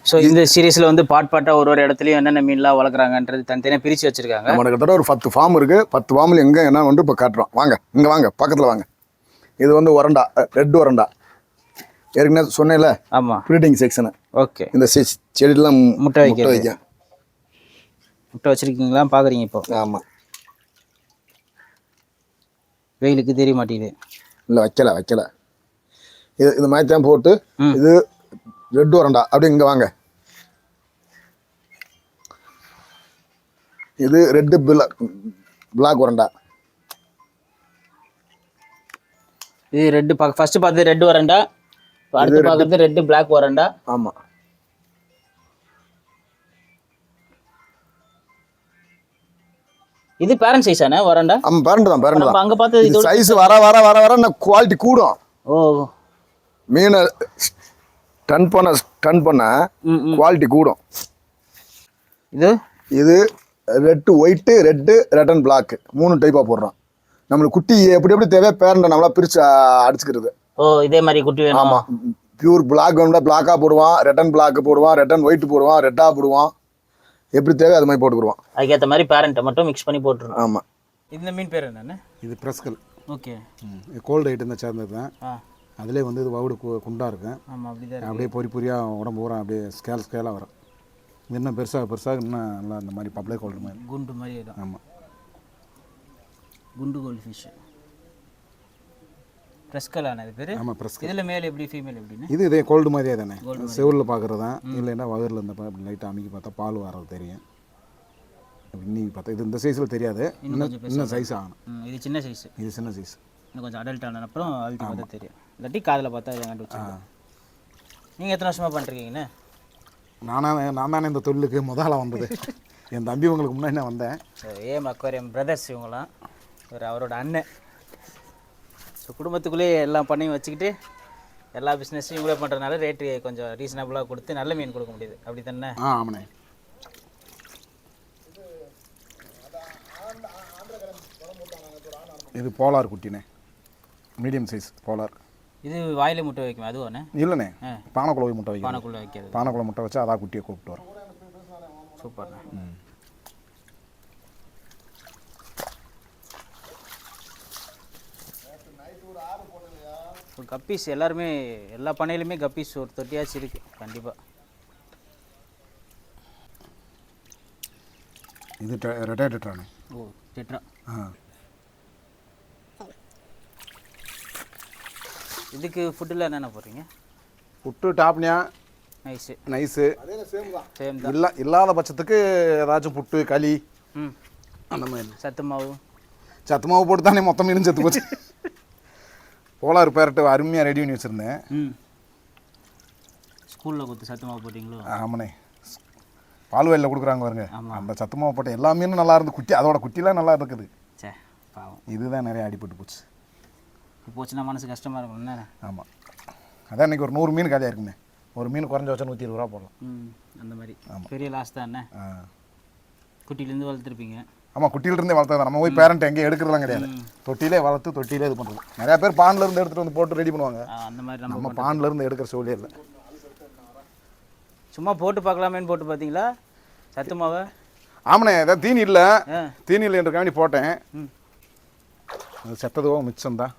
So இந்த சீரீஸில் வந்து பாட்டாக ஒரு இடத்துலையும் என்னென்ன மீன்லாம் வளர்க்குறாங்கன்றது தனித்தனியாக பிரித்து வச்சுருக்காங்க. நம்ம கிட்டத்தட்ட ஒரு 10 ஃபார்ம் இருக்குது. 10 ஃபார்மில் எங்கே என்ன வந்து இப்போ காட்டுறோம். வாங்க இங்கே வாங்க, பக்கத்தில் வாங்க. இது வந்து ஒரண்டா, ரெட் ஒரண்டா. ஏற்கனவே சொன்னேன்ல. ஆமாம், ப்ரீடிங் செக்ஷனு. ஓகே. இந்த செடியெலாம் முட்டை வச்சுருக்கீங்களா? பார்க்குறீங்க இப்போ? ஆமாம். வெயிலுக்கு தெரிய மாட்டேங்குது. இல்லை, வைக்கல. இது மாதிரி தான் போட்டு. இது ரெட் ஒரண்டா. அப்படி இங்கே வாங்க. இது ரெட்டு பிளாக் ஒரண்டா. இது ரெட்டு ஃபர்ஸ்ட் பார்த்தது ரெட் ஒரண்டா, அடுத்து பார்க்கறது ரெட் பிளாக் ஒரண்டா. ஆமாம். இது பேரண்ட் சைஸ் ஆனா ஒரண்டா? ஆமாம், பேரண்ட் தான். அங்கே பார்த்தது சைஸ் வர குவாலிட்டி கூடும். ஓ, மீனை டன் பண்ண குவாலிட்டி கூடும். இது red white, red and black 3 டைப்பாக போடுறோம். நம்மளுக்கு குட்டி எப்படி தேவையோ பேரண்ட்டை நம்மளா பிரித்து அடிச்சுக்கிறது. ஓ, இதே மாதிரி குட்டி வேணும். ஆமாம். பியூர் பிளாக் வேணும்னா பிளாக்காக போடுவான், ரெட் அண்ட் பிளாக் போடுவான், ரெட் அண்ட் ஒயிட் போடுவான், ரெட்டாக போடுவான். எப்படி தேவையோ அது மாதிரி போட்டுக்குருவான். அதுக்கேற்ற மாதிரி பேரண்ட்டை மட்டும் மிக்ஸ் பண்ணி போட்டுருவோம். ஆமாம். இந்த மீன் பேர் என்னென்ன? இது பிரஸ்கல். ஓகே. கோல்டு ஐட்டம் தான் சேர்ந்தது தான். அதிலே வந்து இது வவுடு குண்டாக இருக்கும். ஆமாம், அப்படிதான். அப்படியே பொறியாக உடம்பு பூரா அப்படியே ஸ்கேலாக வரும். இது இன்னும் பெருசாக இன்னும் நல்லா இந்த மாதிரி பப்ளிக் கோல்டு மாதிரி குண்டு மாதிரி வரும். ஆமாம், குண்டு கோல்டு ஃபிஷ். பிரஸ்கலான இது பேர். ஆமாம், பிரஸ்கல். இதில் மேல் எப்படி, ஃபீமேல் எப்படின்னு? இதே கோல்டு மாதிரியே தானே. செவுலில் பார்க்குறது தான். இல்லைன்னா வகரில் இருந்தப்போ அப்படி லைட்டாக அமைக்கி பார்த்தா பால் வர்றது தெரியும். இன்னைக்கு பார்த்தா இது இந்த சைஸில் தெரியாது. இன்னும் சைஸ் ஆகணும். இது சின்ன சைஸ். இது சின்ன சைஸ். இன்னும் கொஞ்சம் அடல்ட் ஆன அப்புறம் அழுத்தி பார்த்தா தெரியும். இல்லாட்டி காதில் பார்த்தா இதை கண்டுபிடிச்சிருக்கேன். நீங்கள் எத்தனை வருஷமாக பண்ணிருக்கீங்கண்ணே? நான் தானே இந்த தொழிலுக்கு முதல்ல வந்தது. என் தம்பி உங்களுக்கு முன்னாடி நான் வந்தேன். ஏம் அக்வாரியம் பிரதர்ஸ் இவங்களாம். அவரோட அண்ணன். ஸோ குடும்பத்துக்குள்ளேயே எல்லாம் பண்ணியும் வச்சுக்கிட்டு எல்லா பிஸ்னஸையும் இவங்களே பண்ணுறதுனால ரேட்டு கொஞ்சம் ரீசனபுளாக கொடுத்து நல்ல மீன் கொடுக்க முடியுது. அப்படி தானே? ஆமாண்ணே. இது போலார் குட்டினே, மீடியம் சைஸ் போலார். இது வாயில முட்டை வைக்கும் அதுவானே? இல்லைண்ணே, பானைக்குள்ள முட்டை வைக்கும். பானைக்குள்ளே வைக்கிறது. பானைக்குள்ள முட்டை வச்சா அதான் குட்டியை கூப்பிட்டு வரும். சூப்பர்ண்ணே. கப்பீஸ் எல்லாருமே எல்லா பண்ணையிலுமே கப்பீஸ் ஒரு தொட்டியாச்சு இருக்கு கண்டிப்பாக. இது ரெட்டா டெட்ரானே. ஓ, டெட்ரா. இதுக்கு ஃபுட்டில் என்னென்ன போடுறீங்க? புட்டு டாப்னியா நைஸு சேம் தான். இல்லாத பட்சத்துக்கு ஏதாச்சும் புட்டு களி அந்த மாதிரி. சத்து மாவு போட்டு தானே மொத்தம் மீனும் செத்து போச்சு. போலார் பேரட்டு அருமையாக ரெடி பண்ணி வச்சுருந்தேன். ஸ்கூலில் கொடுத்து சத்து மாவு போட்டிங்களோ? ஆமாண்ணே, பால் வயலில் கொடுக்குறாங்க பாருங்க. அந்த சத்து மாவு போட்ட எல்லா மீனும் நல்லா இருந்து. குட்டி அதோட குட்டிலாம் நல்லா இருக்குது. சே பாவம், இதுதான் நிறைய அடிபட்டு போச்சு. போச்சுன்னா மனசு கஷ்டமாக இருக்கும் என்ன? ஆமாம், அதான் இன்றைக்கி ஒரு 100 மீன் காலியாக இருக்குண்ணே. ஒரு மீன் குறைஞ்ச வச்சா 120 ரூபா போடலாம். அந்த மாதிரி பெரிய லாஸ் தான் என்ன? குட்டிலேருந்து வளர்த்துருப்பீங்க. ஆமாம், குட்டியிலிருந்தே வளர்த்தா நம்ம போய் பேரண்ட் எங்கேயும் எடுக்கிறதுலாம் கிடையாது. தொட்டிலே வளர்த்து தொட்டிலே இது பண்ணுறது. நிறையா பேர் பான்லேருந்து எடுத்துகிட்டு வந்து போட்டு ரெடி பண்ணுவாங்க. அந்த மாதிரி நம்ம பான்லேருந்து எடுக்கிற சூழலே இல்லை. சும்மா போட்டு பார்க்கலாமேன்னு போட்டு பார்த்தீங்களா சத்து மாவை? ஆமாண்ணே, ஏதாவது தீனி இல்லை. தீனி இல்லைன்றக்காண்டி போட்டேன். அது செத்ததுவோ மிச்சம்தான்.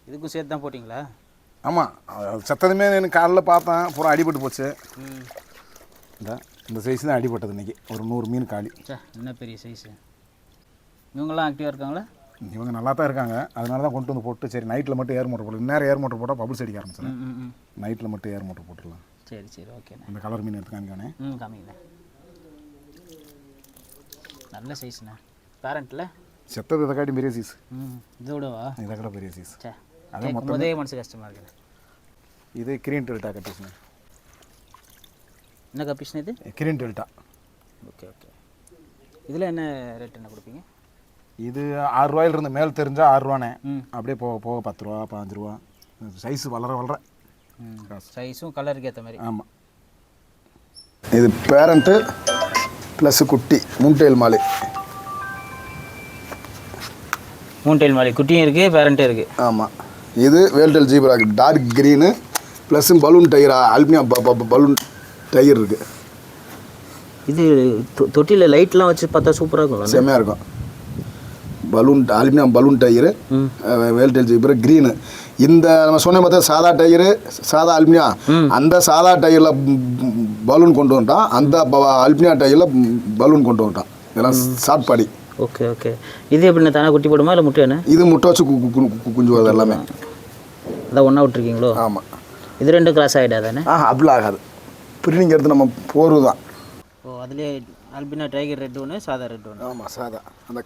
இதுக்கும் சேர்த்து தான் போட்டிங்களா? ஆமாம், செத்ததுமே எனக்கு காலைல பார்த்தேன் பூரா அடிபட்டு போச்சு. இந்த சைஸ் தான் அடிபட்டது இன்றைக்கி. ஒரு 100 மீன் காலி. என்ன பெரிய சைஸு. இவங்கெல்லாம் ஆக்டிவாக இருக்காங்களா? இவங்க நல்லா தான் இருக்காங்க. அதனால தான் கொண்டு வந்து போட்டு சரி நைட்டில் மட்டும் ஏர் மோட்டர் போடலாம். இந்நேரம் ஏர் மோட்டர் போட்டால் பபுள்ஸ் அடிக்க ஆரம்பிச்சிடும். நைட்டில் மட்டும் ஏர் மோட்டர் போட்டுடலாம். சரி ஓகேண்ணே. இந்த கலர் மீன் எடுத்து காமிக்கானே. காமிங்கண்ணே. நல்ல சைஸ்ண்ணே. பேரண்ட்டில் செத்தது இதை காட்டி பெரிய சைஸ். இதோடவா? இதை கூட பெரிய சைஸ். அதே முதலே மனசு கஷ்டமாக இருக்குண்ணே. இது கிரீன் டெல்டா கட்டிஸ்ண்ணே. என்ன கப்பிஸ்ண்ணே இது? Green delta. ஓகே. இதில் என்ன ரேட் என்ன கொடுப்பீங்க? இது 6 ரூபாயிலிருந்து மேல் தெரிஞ்சால் 6 ரூபாண்ணே. அப்படியே போக 10 ரூபா 15 ரூபா. சைஸ் வளர சைஸும் கலருக்கு ஏற்ற மாதிரி. ஆமாம். இது பேரண்ட்டு ப்ளஸ் குட்டி மூன்டெயில் மாலி. மூன்டெயில் மாலி குட்டியும் இருக்குது, பேரண்ட்டும் இருக்குது. ஆமாம். இது வேல்டெல் zebra dark green, plus balloon tyre அல்பினியா பலூன் டயர் இருக்குது. இது தொட்டியில் லைட்லாம் வச்சு பார்த்தா சூப்பராக இருக்கும், செம்மையாக இருக்கும். பலூன் அலுமினியா பலூன் டயரு, வேல் டெல் ஜிப்பர் க்ரீனு. இந்த நம்ம சொன்ன பார்த்தா சாதா டயரு, சாதா அலுமினியா, அந்த சாதா டயரில் பலூன் கொண்டு வந்துட்டான், அந்த அலுமினியா டயரில் பலூன் கொண்டு வந்துட்டான். இதெல்லாம் ஷார்ட் பாடி. Okay okay. இது எப்படி தானே குட்டி போடுமா இல்லை முட்டை என்ன? இது முட்டை வச்சு குஞ்சு வருது எல்லாமே. அதான் ஒன்றா விட்ருக்கீங்களோ? ஆமாம். இது ரெண்டும் கிராஸ் ஆகிடாதானே? அப்படிலாம் ஆகாது. ப்ரீடிங் எடுத்து நம்ம போகிறது தான். ஓ, அதுலேயே அல்பினா டைகர் ரெட் ஒன்று, சாதா ரெட் ஒன்று. ஆமாம், சாதா. அந்த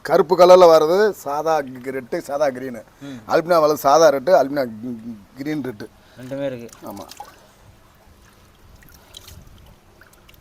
கருப்பு கலரில் வர்றது சாதா ரெட்டு, சாதா க்ரீனு. அல்பினா வளர்ந்து சாதா ரெட்டு, அல்பினா க்ரீன் ரெட்டு ரெண்டுமே இருக்குது. ஆமாம்.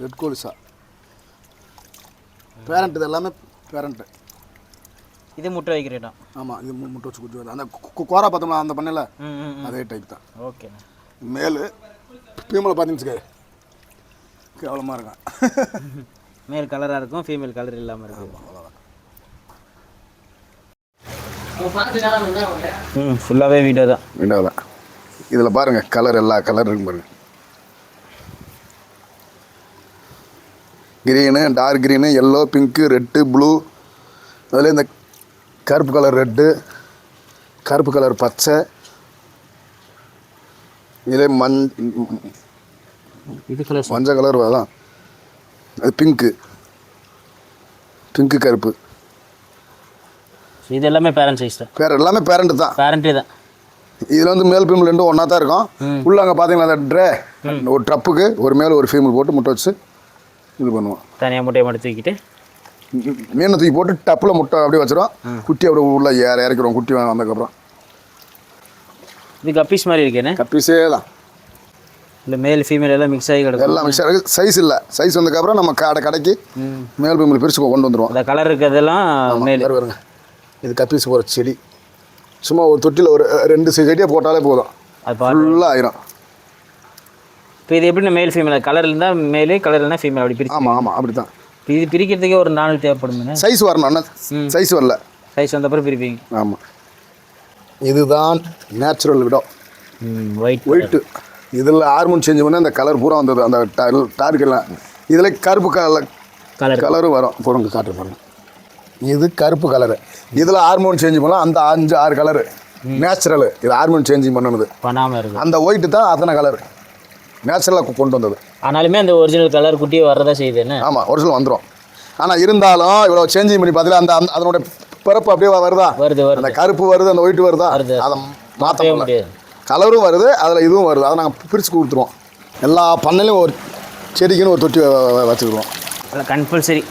ரெட் கோலிசா பேரண்ட். இது எல்லாமே பேரண்ட்டு. இது முட்டை வைக்கிற இடம். ஆமாம், இது முட்டை வச்சு குஞ்சு வருது. அந்த கோரா பார்த்தோம்னா அந்த பண்ணையில் அதே டைப் தான். ஓகேண்ணா. மேலு ஃபீமேலை பார்த்தீங்கன்னு கேவலமாக இருக்கும். மேல் கலராக இருக்கும், ஃபீமேல் கலர் இல்லாமல் இருக்கும். ஃபுல்லாகவே வீடியோ தான். வீடியோ தான். இதில் பாருங்கள் கலர், எல்லா கலர் இருக்கும் பாருங்கள். Green, dark green, yellow, pink, red, blue. அதில் இந்த கருப்பு கலர் ரெட்டு, கருப்பு கலர் பச்சை, இதில் இது கலர் மஞ்சள் கலர் தான். அது பிங்க்கு, பிங்க்கு கருப்பு. இது எல்லாமே பேரண்ட் சைஸ் தான். எல்லாமே பேரண்ட்டு தான், பேரண்ட்டே தான். இதில் வந்து மேல் ஃபீமேல் ரெண்டும் ஒன்றா தான் இருக்கும். உள்ள அங்கே பார்த்தீங்கன்னா அந்த ட்ரே ஒரு ட்ரப்புக்கு ஒரு மேல் ஒரு ஃபீமேல் போட்டு முட்டை வச்சு இது பண்ணுவோம். தனியாக முட்டையை மட்டும் தூக்கிட்டு மீனை தூக்கி போட்டு டப்பில் முட்டை அப்படியே வச்சிடும். குட்டி அப்படியே உள்ள இறக்கிறோம். குட்டி வந்ததுக்கப்புறம் இது கப்பீஸ் மாதிரி இருக்கேனே? கப்பீஸே தான். இல்லை மேல் ஃபீமேல் எல்லாம் மிக்ஸ் ஆகி கிடக்கும். எல்லாம் மிக்ஸ் ஆகி சைஸ் இல்லை. சைஸ் வந்ததுக்கப்புறம் நம்ம கடைக்கு மேல் ஃபீமேல் பிரித்து கொண்டு வந்துடுவோம். அந்த கலர் இருக்கிறதெல்லாம் மேல் வருங்க. இது கப்பீஸ் போகிற செடி. சும்மா ஒரு தொட்டியில் ஒரு 2 செடியாக போட்டாலே போதும், அது ஃபுல்லாக ஆயிரும். இப்போ இது எப்படி மேல் ஃபீமேல் கலர் இருந்தால் மேலே, கலர் இருந்தால் ஃபீமேல் அப்படி பிரிச்சு? ஆமாம் ஆமாம், அப்படி தான். இது பிரிக்கிறதுக்கே ஒரு நாள் தேவைப்படுங்க. சைஸ் வரணும். அண்ணா சைஸ் வரல, சைஸ் வந்தப்பறம் பிரிப்பீங்க. ஆமாம். இதுதான் நேச்சுரல் விடம். ஒயிட்டு. இதில் ஹார்மோன் சேஞ்ச் பண்ணி அந்த கலர் பூரா வந்தது. அந்த டார்க்கெல்லாம் இதில் கருப்பு கலரும் வரும். போடுங்க காட்டு பாருங்க. இது கருப்பு கலரு. இதில் ஹார்மோன் சேஞ்ச் பண்ணலாம். அந்த 5-6 கலரு நேச்சுரலு. இது ஹார்மோன் சேஞ்சிங் பண்ணது பண்ணாமல் இருக்குது. அந்த ஒயிட்டு தான் அத்தனை கலர் நேச்சுரலாக கொண்டு வந்தது. ஆனாலுமே அந்த ஒரிஜினல் கலர் குட்டியே வரதா செய்யுது என்ன? ஆமாம், ஒரிஜினல் வந்துடும். ஆனால் இருந்தாலும் இவ்வளோ சேஞ்சிங் பண்ணி பார்த்தீங்களா, அந்த அதனோட பிறப்பு அப்படியே வருதா? வருது. அந்த கருப்பு வருது, அந்த ஒயிட்டு வருதா? அதை மாற்ற முடியாது. கலரும் வருது, அதில் இதுவும் வருது. அதை நாங்கள் பிரித்து கொடுத்துருவோம். எல்லா பண்ணையிலும் ஒரு செடிக்குன்னு ஒரு தொட்டி வச்சுக்கிடுவோம். அதில் கம்பல்சரி.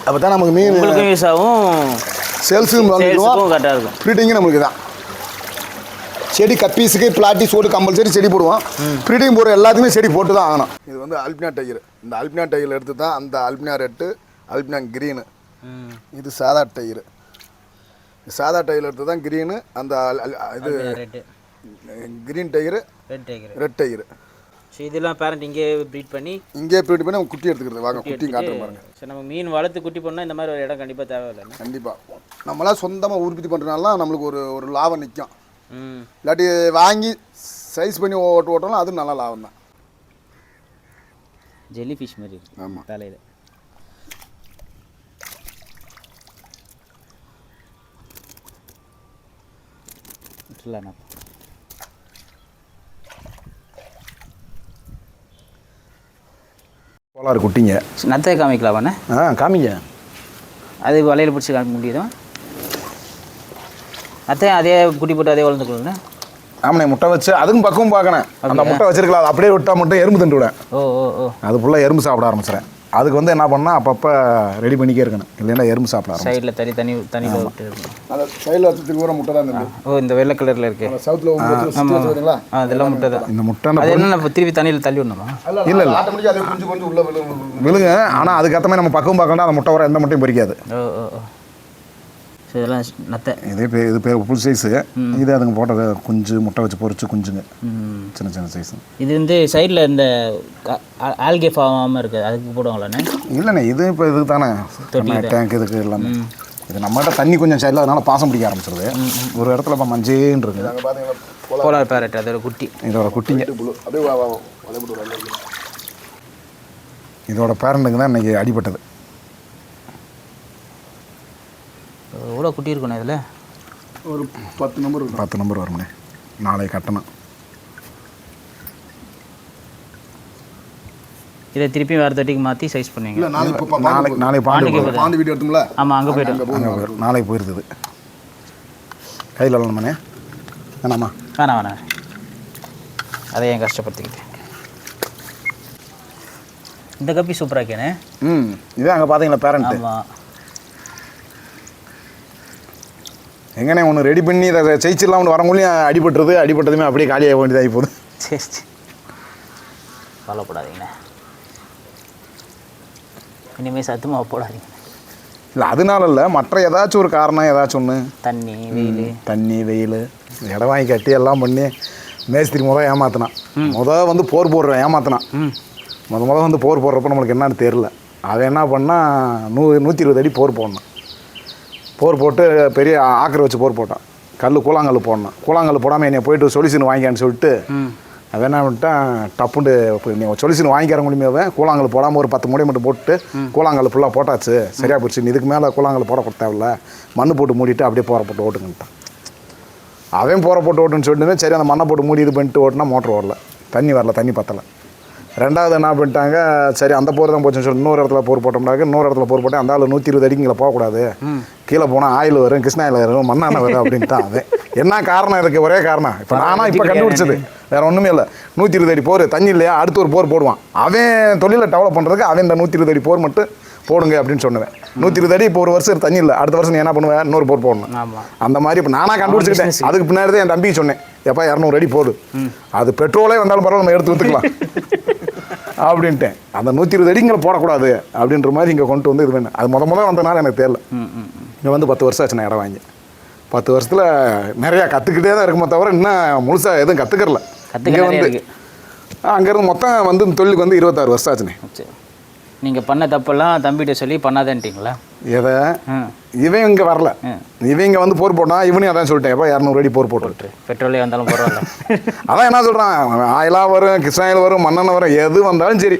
அப்போ தான் நமக்கு மீன் யூஸ் ஆகும், சேல்ஸும் கரெக்டாக இருக்கும். ப்ரீடிங்கும் நம்மளுக்கு தான். செடி கப்பீஸுக்கு பிளாட்டி சோடு கம்பல்சரி செடி போடுவோம். ப்ரீடிங் போடுற எல்லாத்துக்குமே செடி போட்டு தான் ஆகணும். இது வந்து அல்பினா டைகர். இந்த அல்பினா டைகர் எடுத்து தான் அந்த அல்பினா ரெட்டு, அல்பினா க்ரீனு. இது சாதா டைகர். சாதா டைகர் எடுத்து தான் க்ரீனு. அந்த இது green tiger, red tiger. So இதெல்லாம் பேரண்ட் இங்கே ப்ரீட் பண்ணி நம்ம குட்டி எடுத்துக்கிறது. வாங்க குட்டி காட்டுற பாருங்க. சரி, நம்ம மீன் வளர்த்து குட்டி பண்ணால் இந்த மாதிரி ஒரு இடம் கண்டிப்பாக தேவையில்லை. கண்டிப்பாக நம்மளாம் சொந்தமாக உற்பத்தி பண்ணுறதுனால நம்மளுக்கு ஒரு லாபம் நிற்கும். இல்லாட்டி வாங்கி சைஸ் பண்ணி ஓட்டலாம், அதுவும் நல்லா லாபம் தான். ஜெல்லி ஃபிஷ் மாதிரி. ஆமாம், தலையில் இல்லைண்ணா. கோளாறு குட்டிங்க. நத்தை காமிக்கலாமாண்ணே? காமிங்க. அது வலையில் பிடிச்சி காமிக்க முடியுதா? நத்தை அதே குட்டி போட்டு அதே வளர்ந்துக்கணுண்ணே. ஆமாண்ணே, முட்டை வச்சு அதுக்கும் பக்குவம் பார்க்கணும். அந்த முட்டை வச்சிருக்கலாம், அது அப்படியே விட்டால் மட்டும் எறும்பு திண்டு விட. அது ஃபுல்லாக எறும்பு சாப்பிட ஆரம்பிச்சிடறேன். அதுக்கு வந்து என்ன பண்ணால் அப்பப்போ ரெடி பண்ணிக்கே இருக்கணும், இல்லைன்னா எறும்பு சாப்பிட சைடில் தனி விட்டு அந்த சைடில் வச்சதுக்கு கூட முட்டை தான். இந்த வெள்ளை கலரில் இருக்கு சவுத்தில் அதெல்லாம் முட்டை தான். இந்த முட்டை அது என்ன திருப்பி தண்ணியில் தள்ளி விடணுமா? இல்லை இல்லை, ஆட்டோமேட்டிக்காக அது கொஞ்சம் உள்ள விழுங்க. ஆனால் அதுக்கேற்ற மாதிரி நம்ம பக்குவம் பார்க்கணும். அந்த முட்டை வர எந்த முட்டையும் பொறிக்காது. இதெல்லாம் நத்தை. இது பேர் ஃபுல் சைஸு. இது அதுங்க போட்டது குஞ்சு முட்டை வச்சு பொறிச்சு குஞ்சுங்க, சின்ன சின்ன சைஸ். இது வந்து சைடில் இந்த ஆல்கே ஃபார்ம் இருக்குது, அதுக்கு போடுவாங்களாண்ணே? இல்லைண்ணே, இது இப்போ இதுக்கு தானே டேங்க் இதுக்கு எல்லாமே. இது நம்மகிட்ட தண்ணி கொஞ்சம் சரியில்லாதனால பாசம் பிடிக்க ஆரம்பிச்சிருது. ஒரு இடத்துல இப்போ மஞ்சேன்னு இருக்குது. அங்கே பார்த்தீங்கன்னா போலார் பேரட் அதோட குட்டி. இதோட குட்டிங்க அப்படியே வளைவிட்டு இதோட பேரண்ட்டுக்கு தான் இன்றைக்கி அடிபட்டது. எவ்வளோ குட்டி இருக்கணும் இதில்? ஒரு 10 நம்பர் இருக்கும். 10 நம்பர் வரும்ண்ணே. நாளைக்கு கட்டணும். இதை திருப்பி வேறு தொட்டிக்கு மாற்றி சைஸ் பண்ணுவீங்க? இல்லை நாளைக்கு நாளைக்கு பாண்டி வீடியோ எடுத்தோம்ல. ஆமாம், அங்கே போய்ட்டு அங்கே நாளைக்கு போயிருந்தது. கையில் வரணுமாண்ணே? வேணாமா? வேணாம் அதை ஏன் கஷ்டப்படுத்திக்கிட்டு. இந்த கப்பி சூப்பராக இருக்கேனே. இதே அங்கே பார்த்தீங்களா பேரண்ட்டு? ஆமாம். எங்கண்ணே ஒன்று ரெடி பண்ணி இதை ஜெயிச்சிடலாம்னு வரவங்களையும் அடிபட்டதுமே அப்படியே காலியாக வேண்டியதாகி போகுது. சரி கவலைப்படாதீங்கண்ணே, இனிமேல் சத்துமாவை போடாதீங்க. இல்லை அதனால இல்லை, மற்ற ஏதாச்சும் ஒரு காரணம் ஏதாச்சும் ஒன்று. தண்ணி வெயில் இடம் வாங்கி கட்டி எல்லாம் பண்ணி மேஸ்திரி ஏமாத்தினான். வந்து போர் போடுறேன் ஏமாத்தினான். வந்து போர் போடுறப்ப நம்மளுக்கு என்னன்னு தெரில. அதை என்ன பண்ணால் 120 அடி போர் போடணும். போர் போட்டு பெரிய ஆக்கரை வச்சு போர் போட்டான். கூழாங்கல் போடணும். கூழாங்கல் போடாமல் என்னை போயிட்டு சொல்யூஷன் வாங்கிக்கான்னு சொல்லிட்டு அவன் என்ன பண்ணிட்டான், டப்புண்டு நீ சொல்யூஷன் வாங்கிக்கிற முடியுமே. கூழாங்கல் போடாமல் ஒரு 10 மூடை மட்டும் போட்டு கூழாங்கல் ஃபுல்லாக போட்டாச்சு, சரியாக போச்சு. இதுக்கு மேலே கூழாங்கல் போட தேவையில்ல, மண் போட்டு மூடிட்டு அப்படியே போரை போட்டு ஓட்டுங்கன்ட்டான். அவன் போரை போட்டு ஓட்டுன்னு சொல்லிட்டு சரி அந்த மண்ணை போட்டு மூடி இது பண்ணிட்டு ஓட்டுனா மோட்டர் வரல, தண்ணி வரல, தண்ணி பத்தலை. ரெண்டாவது என்ன பண்ணிட்டாங்க, சரி அந்த போர் தான் போச்சுன்னு சொல்லி இன்னொரு இடத்துல போர் போட்டோம்னாக்க இன்னொரு இடத்துல போர் போட்டேன். அந்த ஆள் 120 அடிக்கு இங்கே போகக்கூடாது, கீழே போனால் ஆயில் வரும், கிருஷ்ணா ஆயில் வரும், மண்ணெண்ணெய் வரும் அப்படின்ட்டு. அவன் என்ன காரணம் இருக்குது, ஒரே காரணம். இப்போ இப்போ கண்டுபிடிச்சது வேறு ஒன்றுமே இல்லை. 120 அடி போர் தண்ணி இல்லையா, அடுத்து ஒரு போர் போடுவான். அவன் தொழிலை டெவலப் பண்ணுறதுக்கு அவன் இந்த 120 அடி போர் மட்டும் போடுங்க அப்படின்னு சொன்னேன். 120 அடி இப்போ ஒரு வருஷம் தண்ணி இல்லை, அடுத்த வருஷம் நீ என்ன பண்ணுவேன், இன்னொரு போர் போடணும். அந்த மாதிரி இப்போ நானாக கண்டுபிடிச்சிக்கிட்டேன். அதுக்கு பின்னாடி தான் என் தம்பிக்கு சொன்னேன், எப்போ 200 அடி போடு, அது பெட்ரோலே வந்தாலும் பரவாயில்ல நம்ம எடுத்து விற்றுக்கலாம் அப்படின்ட்டேன். அந்த 120 அடிங்களை போடக்கூடாது அப்படின்ற மாதிரி இங்கே கொண்டு வந்து இது பண்ணேன். அது முதல்ல வந்தனால எனக்கு தெரியல. இங்கே வந்து 10 வருஷம் ஆச்சு நான் இடம் வாங்கி. 10 வருஷத்தில் நிறையா கற்றுக்கிட்டே தான் இருக்குமே தவிர இன்னும் முழுசாக எதுவும் கற்றுக்கறல. இங்கே வந்து அங்கேருந்து மொத்தம் வந்து தொழிலுக்கு வந்து 26 வருஷம் ஆச்சுண்ணே. நீங்கள் பண்ண தப்பெல்லாம் தம்பிகிட்ட சொல்லி பண்ணாதேன்ட்டிங்களா? எதை இவன் இங்கே வரல, இவன் இங்கே வந்து போர் போட்டான். இவனையும் அதான் சொல்லிட்டேன், எப்போ 200 அடி போர் போட்டு பெட்ரோலே வந்தாலும் பரவாயில்ல. அதான் என்ன சொல்கிறான், ஆயிலாக வரும், கிருஷ்ணாயில் வரும், மண்ணெண்ணெய் வரும், எது வந்தாலும் சரி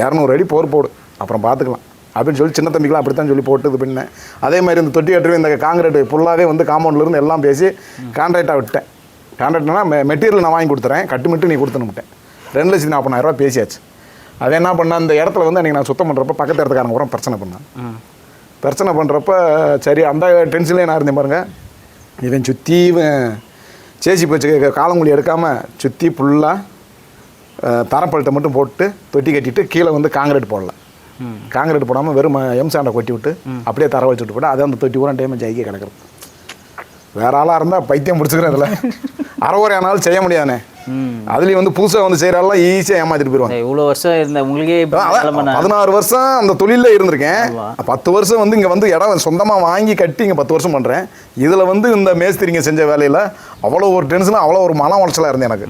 200 அடி போர் போடு, அப்புறம் பார்த்துக்கலாம் அப்படின்னு சொல்லி சின்ன தம்பிக்கலாம் அப்படி தான் சொல்லி போட்டு இது பண்ணேன். அதே மாதிரி இந்த தொட்டி கட்டுறது இந்த காங்கிரீட் ஃபுல்லாகவே வந்து காம்பவுண்ட்லேருந்து எல்லாம் பேசி கான்ட்ராக்டாக விட்டேன். கான்ட்ராக்ட்னா மெட்டீரியல் நான் வாங்கி கொடுத்துறேன், கட்டு மட்டும் நீ கொடுத்துனுட்டேன். 2,40,000 ரூபா பேசியாச்சு. அதை என்ன பண்ணேன், அந்த இடத்துல வந்து அன்றைக்கி நான் சுத்தம் பண்ணுறப்ப பக்கத்து இடத்துக்காரங்க கூட பிரச்சனை பண்ணேன். பிரச்சனை பண்ணுறப்ப சரி அந்த டென்ஷன்லேயே நான் இருந்தேன் பாருங்கள். இவன் சுற்றி சேசி போச்சு காலங்குழி எடுக்காமல் சுற்றி ஃபுல்லாக தரப்பழத்தை மட்டும் போட்டு தொட்டி கட்டிட்டு கீழே வந்து காங்கிரீட் போடல. காங்கிரீட் போடாமல் வெறும் எம்சாண்டை கொட்டி விட்டு அப்படியே தர வச்சு விட்டு போட்டு அதை அந்த தொட்டி பூரா டேமேஜ் ஆகி கிடக்குறது. வேற ஆளாக இருந்தால் பைத்தியம் பிடிச்சிக்கிறேன். அதில் அறவுரை ஆனாலும் செய்ய முடியாதுண்ணே. அதுலேயும் வந்து புதுசாக வந்து செய்கிறாலாம் ஈஸியாக ஏமாத்திட்டு போயிடுவாங்க. இவ்வளோ வருஷம் இருந்த உங்களுக்கே 16 வருஷம் அந்த தொழிலில் இருந்திருக்கேன். 10 வருஷம் வந்து இங்கே வந்து இடம் சொந்தமாக வாங்கி கட்டி இங்கே 10 வருஷம் பண்ணுறேன். இதில் வந்து இந்த மேஸ்திரிங்க செஞ்ச வேலையில் அவ்வளோ ஒரு டென்ஷனாக அவ்வளோ ஒரு மன உளைச்சலாக இருந்தேன் எனக்கு.